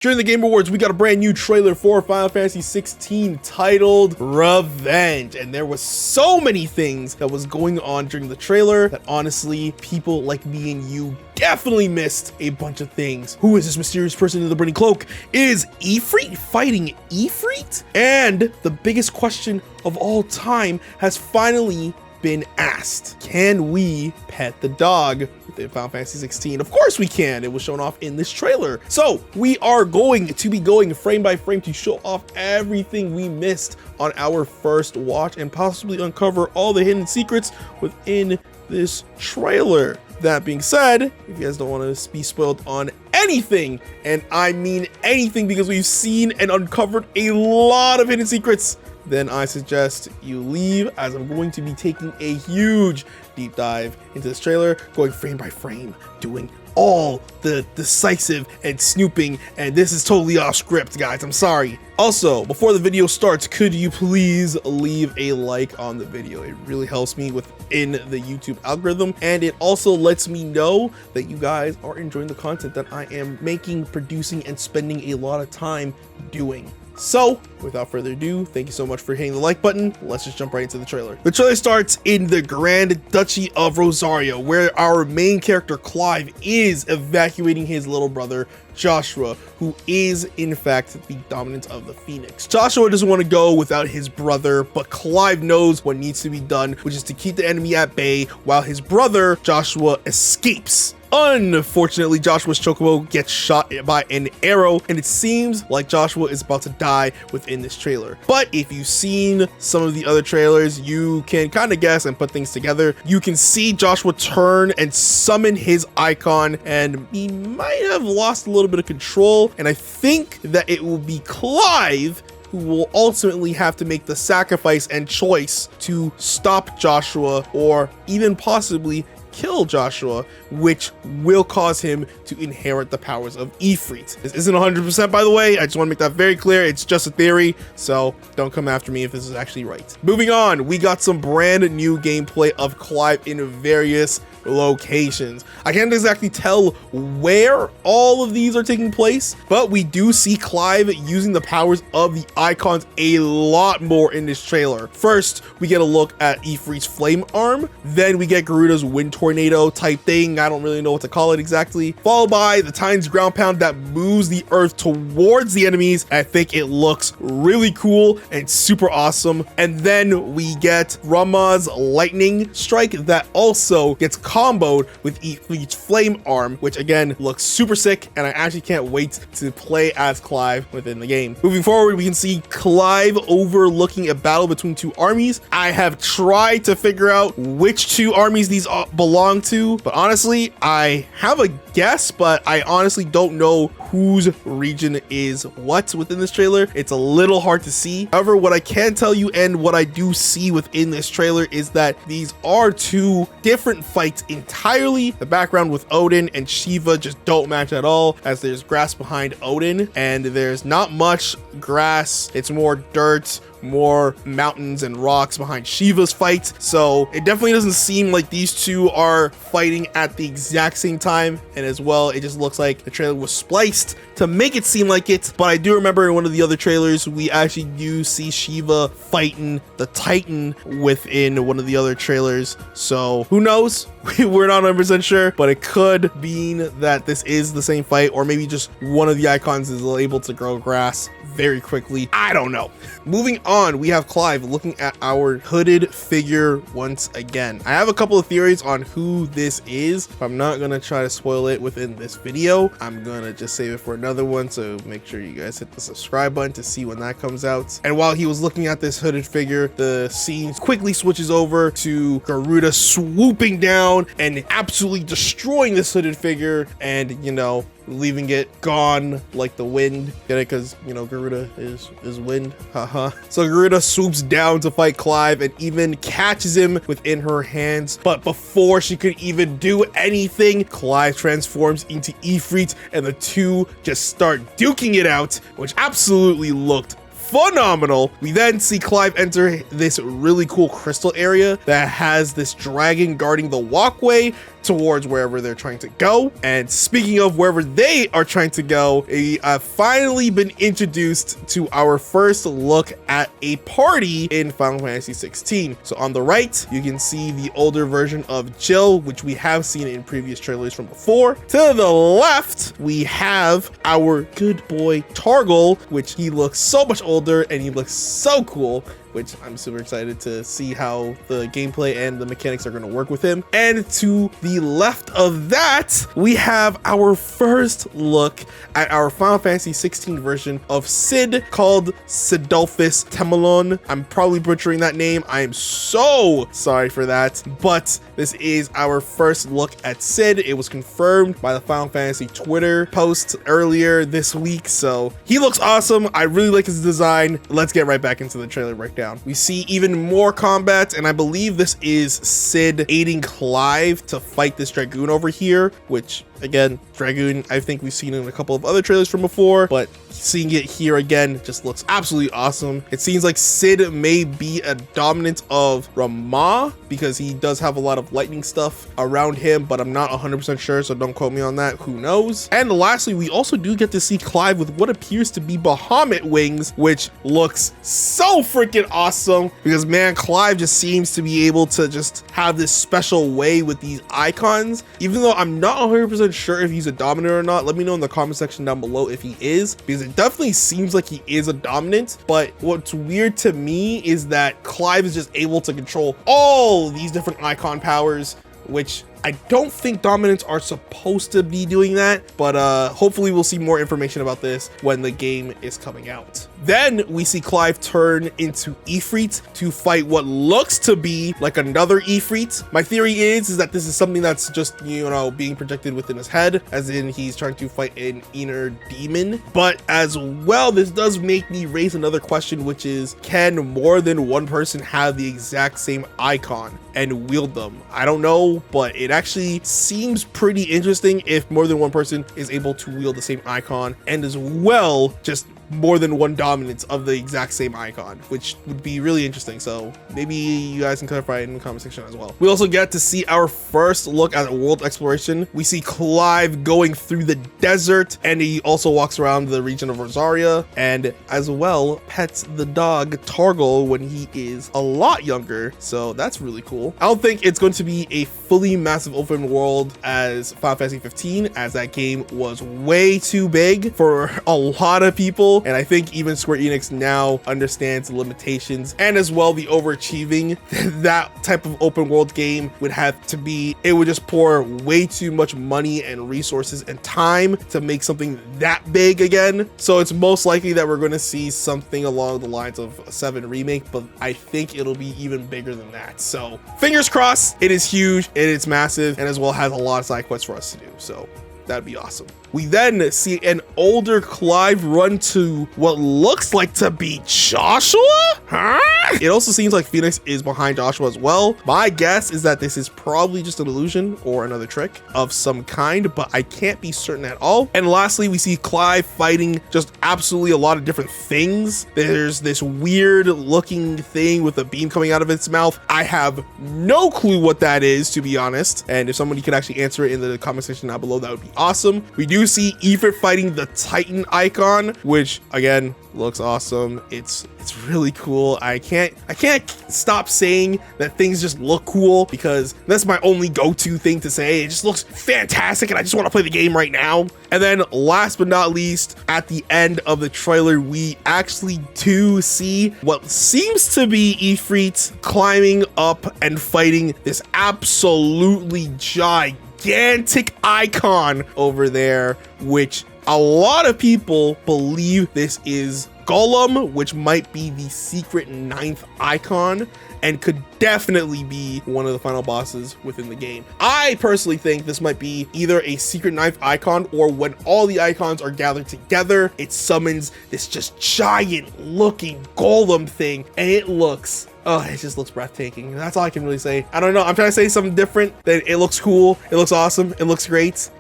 During the Game Awards, we got a brand new trailer for Final Fantasy 16 titled Revenge. And there was so many things that was going on during the trailer that honestly, people like me and you definitely missed a bunch of things. Who is this mysterious person in the burning cloak? Is Ifrit fighting Ifrit? And the biggest question of all time has finally been asked. Can we pet the dog within Final Fantasy 16? Of course we can. It was shown off in this trailer. So we are going to be going frame by frame to show off everything we missed on our first watch and possibly uncover all the hidden secrets within this trailer. That being said, if you guys don't want to be spoiled on anything, and I mean anything because we've seen and uncovered a lot of hidden secrets, then I suggest you leave, as I'm going to be taking a huge deep dive into this trailer, going frame by frame, doing all the decisive and snooping, and this is totally off script, guys. I'm sorry. Also, before the video starts, could you please leave a like on the video? It really helps me within the YouTube algorithm, and it also lets me know that you guys are enjoying the content that I am making, producing, and spending a lot of time doing. So, without further ado, thank you so much for hitting the like button. Let's just jump right into the trailer. The trailer starts in the Grand Duchy of Rosaria, where our main character, Clive, is evacuating his little brother, Joshua, who is, in fact, the dominant of the Phoenix. Joshua doesn't want to go without his brother, but Clive knows what needs to be done, which is to keep the enemy at bay while his brother, Joshua, escapes. Unfortunately, Joshua's chocobo gets shot by an arrow, and it seems like Joshua is about to die within this trailer. But if you've seen some of the other trailers, you can kind of guess and put things together. You can see Joshua turn and summon his icon, and he might have lost a little bit of control, and I think that it will be Clive who will ultimately have to make the sacrifice and choice to stop Joshua, or even possibly kill Joshua, which will cause him to inherit the powers of Ifrit. This isn't 100%, by the way. I just want to make that very clear. It's just a theory, so don't come after me if this is actually right. Moving on, we got some brand new gameplay of Clive in various locations. I can't exactly tell where all of these are taking place, but we do see Clive using the powers of the icons a lot more in this trailer. First, we get a look at Ifrit's flame arm, then we get Garuda's wind tornado type thing. I don't really know what to call it exactly, followed by the Titan's ground pound that moves the earth towards the enemies. I think it looks really cool and super awesome. And then we get Rama's lightning strike that also gets comboed with Ifrit's flame arm, which again looks super sick, and I actually can't wait to play as Clive within the game. Moving forward, we can see Clive overlooking a battle between two armies. I have tried to figure out which two armies these belong to, but honestly, I have a guess, but I honestly don't know whose region is what within this trailer. It's a little hard to see. However, what I can tell you and what I do see within this trailer is that these are two different fights entirely. The background with Odin and Shiva just don't match at all, as there's grass behind Odin and there's not much grass. It's more dirt, more mountains and rocks behind Shiva's fight. So it definitely doesn't seem like these two are fighting at the exact same time, and as well, it just looks like the trailer was spliced to make it seem like it. But I do remember in one of the other trailers, we actually do see Shiva fighting the Titan within one of the other trailers. So who knows? We're not 100% sure, but it could mean that this is the same fight, or maybe just one of the icons is able to grow grass very quickly. I don't know. Moving on, we have Clive looking at our hooded figure once again. I have a couple of theories on who this is, but I'm not gonna try to spoil it within this video. I'm gonna just save it for another one, so make sure you guys hit the subscribe button to see when that comes out. And while he was looking at this hooded figure, the scene quickly switches over to Garuda swooping down and absolutely destroying this hooded figure, and you know, leaving it gone like the wind. Get it? Because you know, Garuda is wind. Haha. So Garuda swoops down to fight Clive and even catches him within her hands. But before she could even do anything, Clive transforms into Ifrit, and the two just start duking it out, which absolutely looked phenomenal. We then see Clive enter this really cool crystal area that has this dragon guarding the walkway, towards wherever they're trying to go. And speaking of wherever they are trying to go, we have finally been introduced to our first look at a party in Final Fantasy 16. So on the right, you can see the older version of Jill, which we have seen in previous trailers from before. To the left, we have our good boy Targle, which he looks so much older and he looks so cool, which I'm super excited to see how the gameplay and the mechanics are going to work with him. And to the left of that, we have our first look at our Final Fantasy 16 version of Cid, called Cidolfus Temelon. I'm probably butchering that name. I am so sorry for that, but this is our first look at Cid. It was confirmed by the Final Fantasy Twitter post earlier this week, so he looks awesome. I really like his design. Let's get right back into the trailer breakdown. We see even more combat, and I believe this is Cid aiding Clive to fight this Dragoon over here, which again, Dragoon, I think we've seen in a couple of other trailers from before, but seeing it here again just looks absolutely awesome. It seems like Cid may be a dominant of Ramah because he does have a lot of lightning stuff around him, but I'm not 100% sure, so don't quote me on that. Who knows? And lastly, we also do get to see Clive with what appears to be Bahamut wings, which looks so freaking awesome because, man, Clive just seems to be able to just have this special way with these icons. Even though I'm not 100% sure if he's a dominant or not, let me know in the comment section down below if he is, because it definitely seems like he is a dominant. But what's weird to me is that Clive is just able to control all these different icon powers, which I don't think dominants are supposed to be doing that, but hopefully we'll see more information about this when the game is coming out. Then we see Clive turn into Ifrit to fight what looks to be like another Ifrit. My theory is that this is something that's just, you know, being projected within his head, as in he's trying to fight an inner demon. But as well, this does make me raise another question, which is, can more than one person have the exact same icon and wield them? I don't know, but it actually seems pretty interesting if more than one person is able to wield the same icon, and as well just more than one dominance of the exact same icon, which would be really interesting. So maybe you guys can clarify it in the comment section as well. We also get to see our first look at world exploration. We see Clive going through the desert, and he also walks around the region of Rosaria, and as well pets the dog Targle when he is a lot younger. So that's really cool. I don't think it's going to be a fully massive open world as Final Fantasy 15, as that game was way too big for a lot of people. And I think even Square Enix now understands the limitations, and as well the overachieving that type of open world game would have to be. It would just pour way too much money and resources and time to make something that big again. So it's most likely that we're going to see something along the lines of a 7 remake, but I think it'll be even bigger than that. So fingers crossed. It is huge and it's massive, and as well has a lot of side quests for us to do. So that'd be awesome. We then see an older Clive run to what looks like to be Joshua? Huh? It also seems like Phoenix is behind Joshua as well. My guess is that this is probably just an illusion or another trick of some kind, but I can't be certain at all. And lastly, we see Clive fighting just absolutely a lot of different things. There's this weird looking thing with a beam coming out of its mouth. I have no clue what that is, to be honest. And if somebody could actually answer it in the comment section down below, that would be awesome. We do see Ifrit fighting the Titan icon, which again looks awesome. It's really cool. I can't stop saying that things just look cool, because that's my only go-to thing to say. It just looks fantastic and I just want to play the game right now. And then last but not least, at the end of the trailer, we actually do see what seems to be Ifrit climbing up and fighting this absolutely gigantic icon over there, which a lot of people believe this is Golem, which might be the secret 9th icon and could definitely be one of the final bosses within the game. I personally think this might be either a secret 9th icon, or when all the icons are gathered together, it summons this just giant looking golem thing, and it looks, oh, it just looks breathtaking. That's all I can really say. I don't know. I'm trying to say something different. That it looks cool. It looks awesome. It looks great.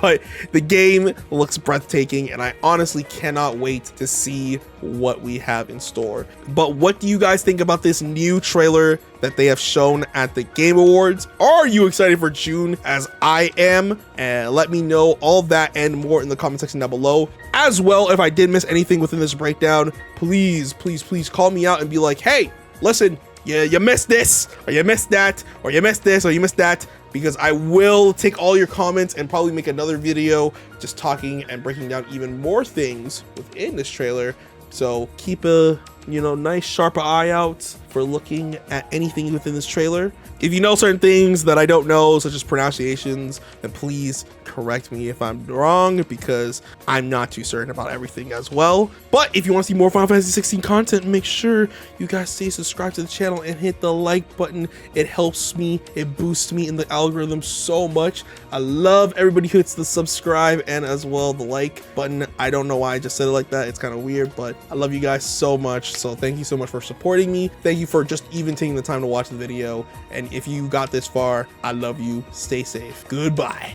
But the game looks breathtaking, and I honestly cannot wait to see what we have in store. But what do you guys think about this new trailer trailer that they have shown at the Game Awards? Are you excited for June as I am? And let me know all that and more in the comment section down below. As well, if I did miss anything within this breakdown, please call me out and be like, hey, listen, you missed this, or you missed that, or you missed this, or you missed that, because I will take all your comments and probably make another video just talking and breaking down even more things within this trailer. So keep a nice sharp eye out for looking at anything within this trailer. If you know certain things that I don't know, such as pronunciations, then please correct me if I'm wrong, because I'm not too certain about everything as well. But if you want to see more Final Fantasy 16 content, make sure you guys stay subscribed to the channel and hit the like button. It helps me, it boosts me in the algorithm so much. I love everybody who hits the subscribe and as well the like button. I don't know why I just said it like that, it's kind of weird, but I love you guys so much. So thank you so much for supporting me. Thank you for just even taking the time to watch the video. And if you got this far, I love you. Stay safe. Goodbye.